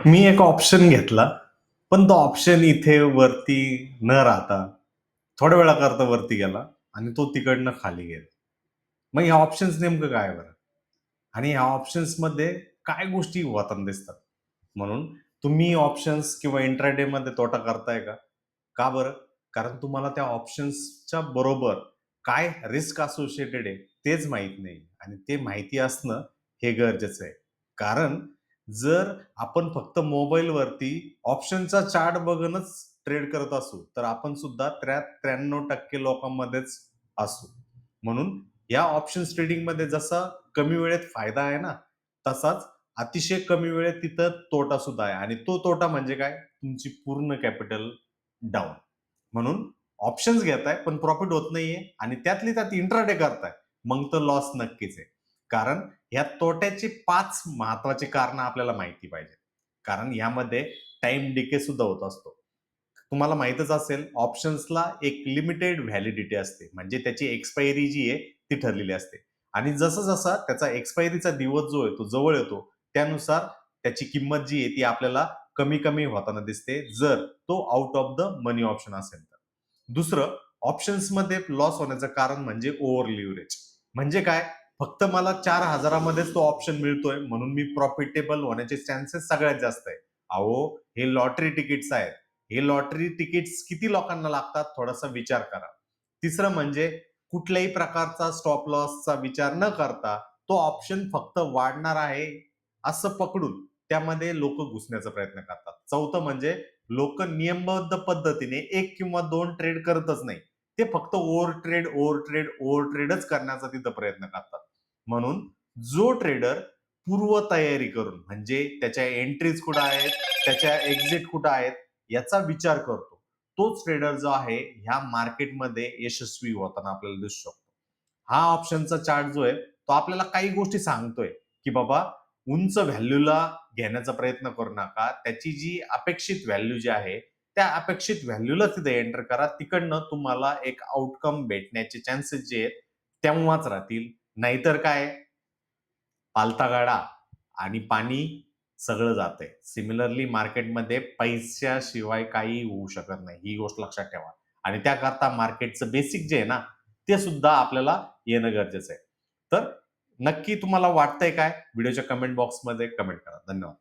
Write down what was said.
मी एक ऑप्शन घेतला, पण तो ऑप्शन इथे वरती न राहता थोड्या वेळाकरता वरती गेला आणि तो तिकडनं खाली गेला. मग ह्या ऑप्शन्स नेमकं काय बरं? आणि ह्या ऑप्शन्समध्ये काय गोष्टी होताना दिसतात? म्हणून तुम्ही ऑप्शन्स किंवा इंट्राडेमध्ये तोटा करताय का? का बरं? कारण तुम्हाला त्या ऑप्शन्सच्या बरोबर काय रिस्क असोसिएटेड आहे तेच माहीत नाही आणि ते माहिती असणं हे गरजेचं आहे. कारण जर आपण फक्त मोबाईलवरती ऑप्शनचा चार्ट बघूनच ट्रेड करत असू, तर आपण सुद्धा त्या 93% लोकांमध्येच असू. म्हणून या ऑप्शन्स ट्रेडिंगमध्ये जसा कमी वेळेत फायदा आहे ना, तसाच अतिशय कमी वेळेत तिथं तोटा सुद्धा आहे आणि तो तोटा म्हणजे काय? तुमची पूर्ण कॅपिटल डाउन. म्हणून ऑप्शन्स घेताय पण प्रॉफिट होत नाहीये आणि त्यातली त्यात इंट्राडे करताय, मग तर लॉस नक्कीच आहे. कारण ह्या तोट्याची 5 महत्वाची कारणं आपल्याला माहिती पाहिजेत. कारण यामध्ये टाईम डिके सुद्धा होत असतो. तुम्हाला माहीतच असेल ऑप्शन्सला एक लिमिटेड व्हॅलिडिटी असते. म्हणजे त्याची एक्सपायरी जी आहे ती ठरलेली असते आणि जसा त्याचा एक्सपायरीचा दिवस जो आहे तो जवळ येतो, त्यानुसार त्याची किंमत जी आहे ती आपल्याला कमी-कमी होताना दिसते, जर तो out of the money option असेल तर. दुसरं ऑप्शन्समध्ये लॉस होण्याचं कारण म्हणजे ओव्हर लिव्हरेज. म्हणजे काय? फक्त मला 4,000 मध्येच तो ऑप्शन मिळतोय म्हणून मी प्रॉफिटेबल होण्याचे चान्सेस सगळ्यात जास्त आहे. अहो, हे लॉटरी तिकीट्स आहेत. हे लॉटरी तिकीट्स किती लोकांना लागतात थोडासा विचार करा. तिसरं म्हणजे कुठल्याही प्रकारचा स्टॉप लॉसचा विचार न करता तो ऑप्शन फक्त वाढणार आहे असं पकडून त्यामध्ये लोक घुसण्याचा प्रयत्न करतात. चौथं म्हणजे लोक नियमबद्ध पद्धतीने एक किंवा दोन ट्रेड करतच नाही. ते फक्त ओव्हर ट्रेडच करण्याचा तिथं प्रयत्न करतात. म्हणून जो ट्रेडर पूर्व तयारी करून म्हणजे त्याच्या एंट्रीज कुठं आहेत, त्याच्या एक्झिट कुठं आहेत याचा विचार करतो. तोच ट्रेडर जो आहे ह्या मार्केटमध्ये यशस्वी होताना आपल्याला दिसू शकतो. हा ऑप्शनचा चार्ट जो आहे तो आपल्याला काही गोष्टी सांगतोय, की बाबा उंच व्हॅल्यूला घेण्याचा प्रयत्न करू नका. त्याची जी अपेक्षित व्हॅल्यू जी आहे, त्या अपेक्षित व्हॅल्यूला तिथे एंटर करा. तिकडनं तुम्हाला एक आउटकम भेटण्याचे चान्सेस जे आहेत तेव्हाच राहतील. नाहीतर काय पालथा गाडा आणि पाणी सगळं जातंय. सिमिलरली मार्केटमध्ये पैशाशिवाय काही होऊ शकत नाही. ही गोष्ट लक्षात ठेवा. आणि त्याकरता मार्केटचं बेसिक जे आहे ना, ते सुद्धा आपल्याला येणं गरजेचं आहे. तर नक्की तुम्हाला वाटतंय काय? व्हिडिओच्या कमेंट बॉक्समध्ये कमेंट करा. धन्यवाद.